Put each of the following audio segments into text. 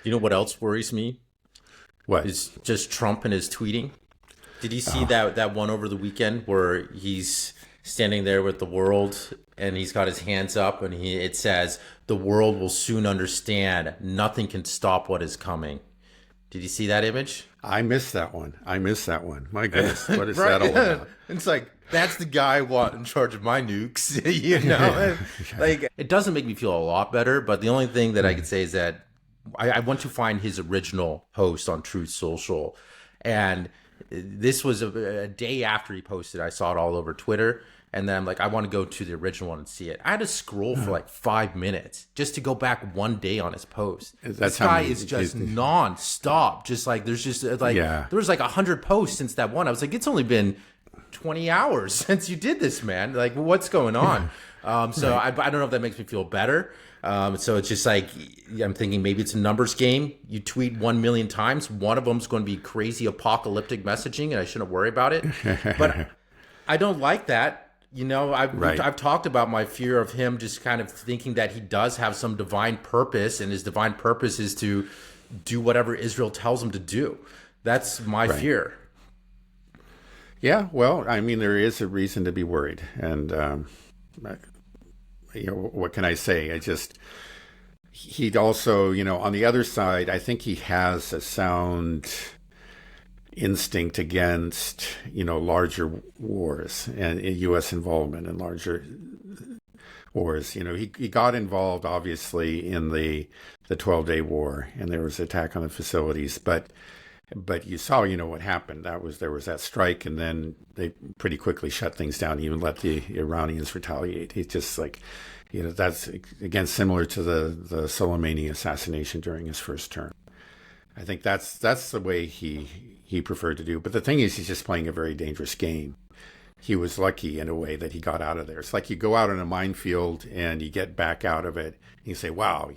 You know what else worries me What? is just Trump and his tweeting. Did you see that one over the weekend where he's standing there with the world and he's got his hands up and it says the world will soon understand nothing can stop what is coming. Did you see that image? I missed that one. I missed that one. My goodness, what is Right. that all about? It's like that's the guy in charge of my nukes, you know. Like it doesn't make me feel a lot better, but the only thing that I could say is that I want to find his original post on Truth Social, and this was a day after he posted. I saw it all over Twitter, and then I'm like, I want to go to the original one and see it. I had to scroll for like 5 minutes just to go back one day on his post. That's This how guy many, is just nonstop. Just like there's just like yeah. there was like 100 posts since that one. I was like, it's only been 20 hours since you did this, man. Like, what's going on? So I don't know if that makes me feel better. So it's just like, I'm thinking maybe it's a numbers game. You tweet 1 million times. One of them's going to be crazy apocalyptic messaging and I shouldn't worry about it. But I don't like that. You know, I've talked about my fear of him just kind of thinking that he does have some divine purpose and his divine purpose is to do whatever Israel tells him to do. That's my fear. Yeah, well, I mean, there is a reason to be worried, and what can I say? He'd also, on the other side, I think he has a sound instinct against, larger wars and U.S. involvement in larger wars. He got involved, obviously, in the 12-day war, and there was an attack on the facilities, but you saw, what happened. There was that strike, and then they pretty quickly shut things down, even let the Iranians retaliate. It's just like, that's, again, similar to the Soleimani assassination during his first term. I think that's the way he preferred to do. But the thing is, he's just playing a very dangerous game. He was lucky in a way that he got out of there. It's like you go out on a minefield and you get back out of it. And you say, wow,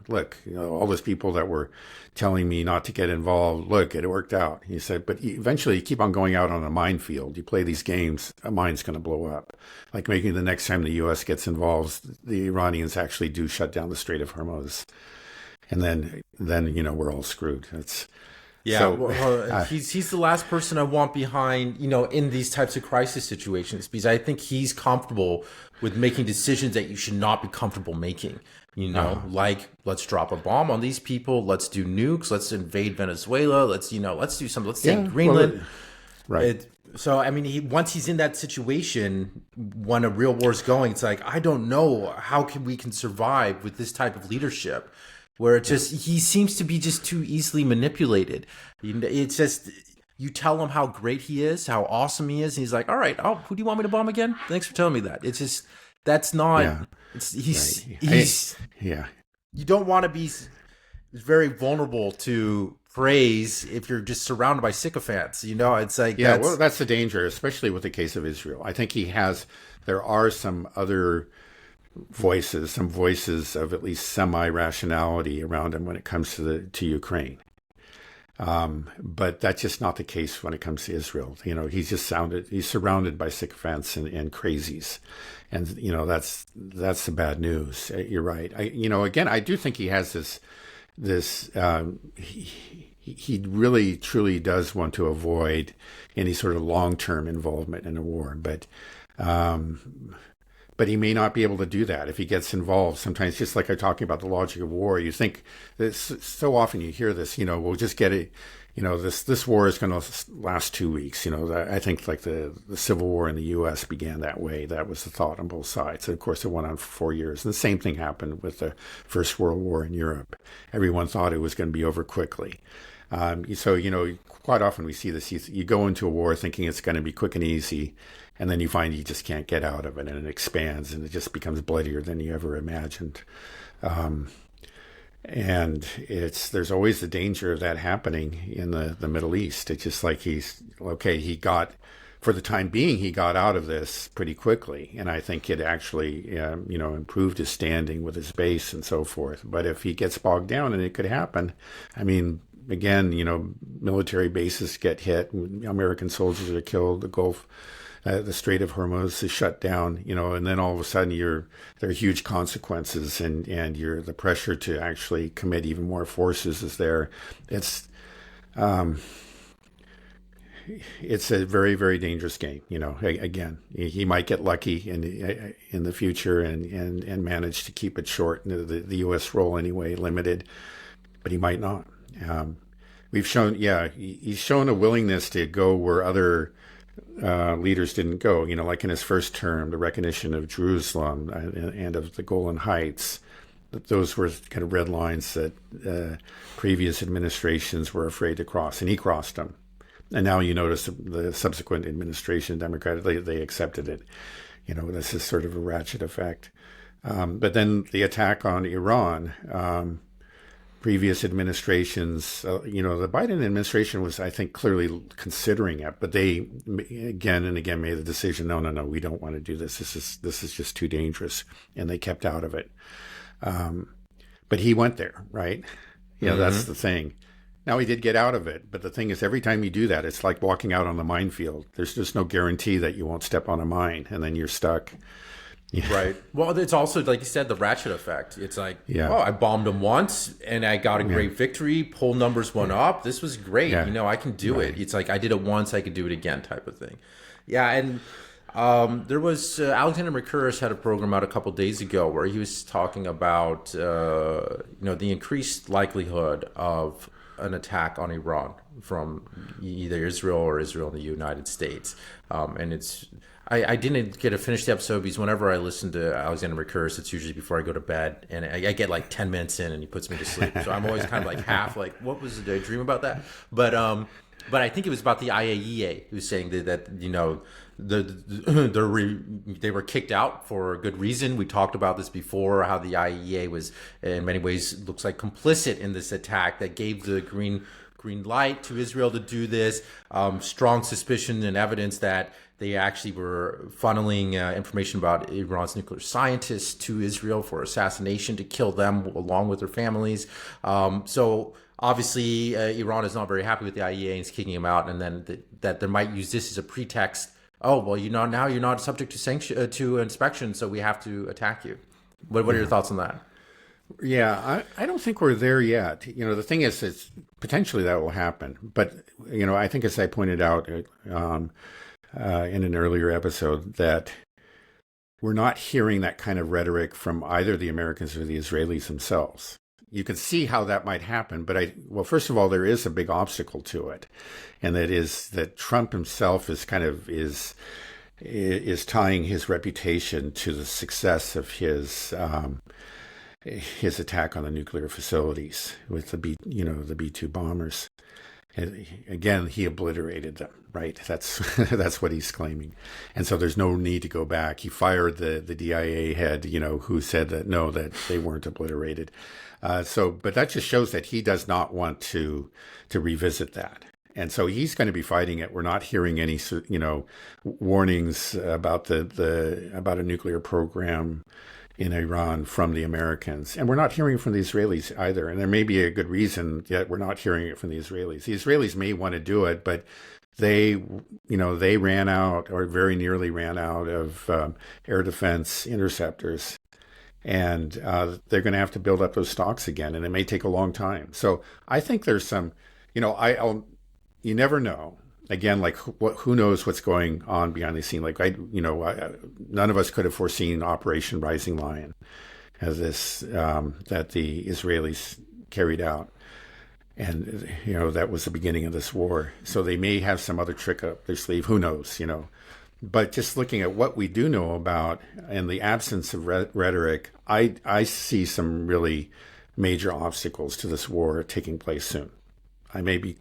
look, all those people that were telling me not to get involved, look, it worked out. He said, but eventually you keep on going out on a minefield. You play these games, a mine's going to blow up. Like maybe the next time the U.S. gets involved, the Iranians actually do shut down the Strait of Hormuz. And then we're all screwed. Yeah, So, he's the last person I want behind, in these types of crisis situations, because I think he's comfortable with making decisions that you should not be comfortable making. Like let's drop a bomb on these people, let's do nukes, let's invade Venezuela, let's do something, let's take Greenland. Right. So I mean, once he's in that situation, when a real war's going, it's like I don't know how we can survive with this type of leadership. Where he seems to be just too easily manipulated. It's just, you tell him how great he is, how awesome he is, and he's like, all right, who do you want me to bomb again? Thanks for telling me that. It's just, that's not, Yeah. he's, Yeah. you don't want to be very vulnerable to praise if you're just surrounded by sycophants. It's like, Yeah, well, that's the danger, especially with the case of Israel. I think there are some other some voices of at least semi-rationality around him when it comes to Ukraine. But that's just not the case when it comes to Israel. He's surrounded by sycophants and crazies. And, that's the bad news. You're right. Again, I do think he has he really truly does want to avoid any sort of long-term involvement in a war. But he may not be able to do that if he gets involved. Sometimes, just like I'm talking about the logic of war, you think that so often you hear this, we'll just get it, this war is going to last 2 weeks. I think like the Civil War in the U.S. began that way. That was the thought on both sides. And of course, it went on for 4 years. And the same thing happened with the First World War in Europe. Everyone thought it was going to be over quickly. So, quite often we see this. You go into a war thinking it's going to be quick and easy, and then you find you just can't get out of it, and it expands, and it just becomes bloodier than you ever imagined. And there's always the danger of that happening in the Middle East. It's just like for the time being, he got out of this pretty quickly, and I think it actually, improved his standing with his base and so forth. But if he gets bogged down, and it could happen, I mean, again, military bases get hit, American soldiers are killed, the Gulf the Strait of Hormuz is shut down, and then all of a sudden there are huge consequences, and the pressure to actually commit even more forces is there. It's a very, very dangerous game. Again, he might get lucky in the future and manage to keep it short. The U.S. role anyway, limited, but he might not. He's shown a willingness to go where other leaders didn't go. Like in his first term, the recognition of Jerusalem and of the Golan Heights. Those were kind of red lines that previous administrations were afraid to cross, and he crossed them. And now you notice the subsequent administration, Democratic, they accepted it. This is sort of a ratchet effect. But then the attack on Iran, previous administrations, the Biden administration was, I think, clearly considering it, but they again and again made the decision, no, we don't want to do this. This is just too dangerous, and they kept out of it. But he went there, right? That's the thing. Now, he did get out of it, but the thing is, every time you do that, it's like walking out on the minefield. There's just no guarantee that you won't step on a mine, and then you're stuck. Right. Well, it's also, like you said, the ratchet effect. It's like, I bombed him once, and I got a great victory. Poll numbers went up. This was great. Yeah. I can do it. It's like, I did it once, I could do it again type of thing. Yeah, and there was Alexander Mercouris had a program out a couple days ago where he was talking about, the increased likelihood of an attack on Iran from either Israel or Israel and the United States. And I didn't get to finish the episode because whenever I listen to Alexander Mercouris, it's usually before I go to bed, and I get like 10 minutes in and he puts me to sleep. So I'm always kind of like half like, what was the dream about that? But I think it was about the IAEA who was saying that they were kicked out for a good reason. We talked about this before, how the IAEA was in many ways looks like complicit in this attack that gave the green light to Israel to do this. Strong suspicion and evidence that they actually were funneling information about Iran's nuclear scientists to Israel for assassination to kill them along with their families. So obviously, Iran is not very happy with the IAEA and is kicking them out, and then that they might use this as a pretext. Oh, well, now you're not subject to inspection, so we have to attack you. What are your thoughts on that? Yeah, I don't think we're there yet. The thing is, it's potentially that will happen. But, I think as I pointed out in an earlier episode, that we're not hearing that kind of rhetoric from either the Americans or the Israelis themselves. You can see how that might happen, but first of all, there is a big obstacle to it, and that is that Trump himself is tying his reputation to the success of his attack on the nuclear facilities with the B-2 bombers. And again, he obliterated them, right? That's what he's claiming. And so there's no need to go back. He fired the DIA head, who said that they weren't obliterated. But that just shows that he does not want to revisit that. And so he's going to be fighting it. We're not hearing any, warnings about about a nuclear program in Iran from the Americans. And we're not hearing from the Israelis either. And there may be a good reason that we're not hearing it from the Israelis. The Israelis may want to do it, but they ran out, or very nearly ran out, of air defense interceptors. And they're going to have to build up those stocks again, and it may take a long time. So I think there's some, you never know. Again, like who knows what's going on behind the scene? Like none of us could have foreseen Operation Rising Lion, as this that the Israelis carried out, and that was the beginning of this war. So they may have some other trick up their sleeve. Who knows? But just looking at what we do know about, in the absence of rhetoric, I see some really major obstacles to this war taking place soon. I may be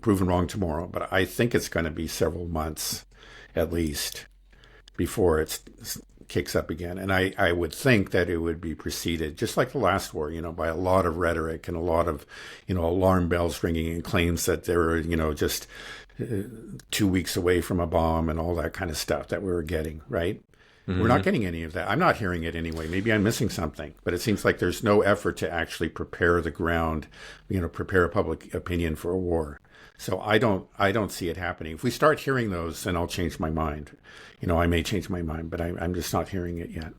proven wrong tomorrow, but I think it's going to be several months at least before it kicks up again. And I would think that it would be preceded, just like the last war, by a lot of rhetoric and a lot of, alarm bells ringing and claims that they were, just 2 weeks away from a bomb and all that kind of stuff that we were getting, right? We're not getting any of that. I'm not hearing it anyway. Maybe I'm missing something, but it seems like there's no effort to actually prepare the ground, prepare public opinion for a war. So I don't see it happening. If we start hearing those, then I'll change my mind. I may change my mind, but I'm just not hearing it yet.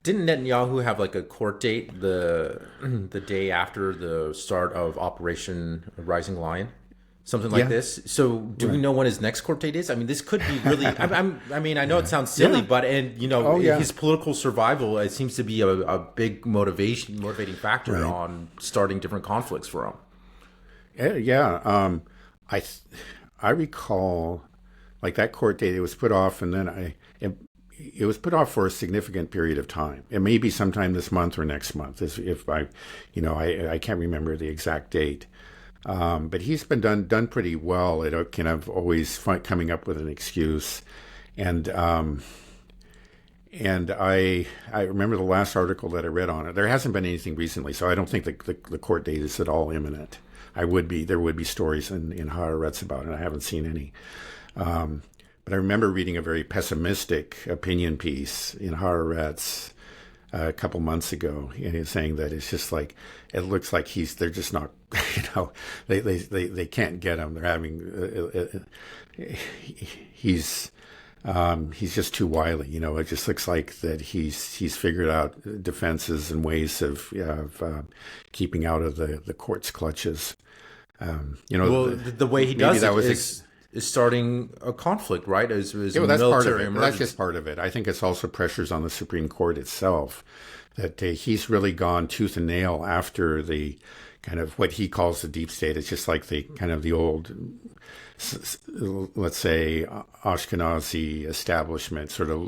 Didn't Netanyahu have like a court date the day after the start of Operation Rising Lion? Something like this. So do we know when his next court date is? I mean, this could be really, I know it sounds silly, but, his political survival, it seems to be a big motivating factor on starting different conflicts for him. Yeah. I recall like that court date, it was put off, and then it was put off for a significant period of time. It may be sometime this month or next month, if I can't remember the exact date. But he's been done pretty well at kind of always coming up with an excuse, and I remember the last article that I read on it. There hasn't been anything recently, so I don't think the court date is at all imminent. There would be stories in Haaretz about it. I haven't seen any, but I remember reading a very pessimistic opinion piece in Haaretz a couple months ago, and he's saying that it's just like it looks like they're just not, they can't get him. They're having he's just too wily. It just looks like that he's figured out defenses and ways of keeping out of the court's clutches. The way he does it is starting a conflict, right? That's part of it. That's just part of it. I think it's also pressures on the Supreme Court itself that he's really gone tooth and nail after the kind of what he calls the deep state. It's just like the kind of the old, let's say, Ashkenazi establishment, sort of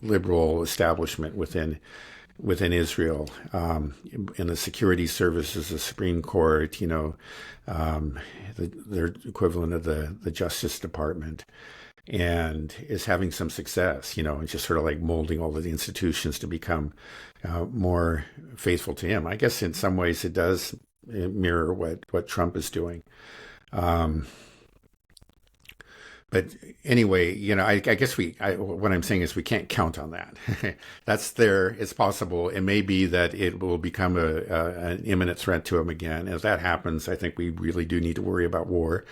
liberal establishment within Israel, in the security services, the Supreme Court, their equivalent of the Justice Department, and is having some success, and just sort of like molding all of the institutions to become more faithful to him. I guess in some ways it does mirror what Trump is doing. But anyway, I guess what I'm saying is we can't count on that. That's there. It's possible. It may be that it will become an imminent threat to him again. If that happens, I think we really do need to worry about war,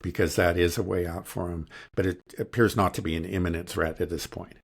because that is a way out for him. But it appears not to be an imminent threat at this point.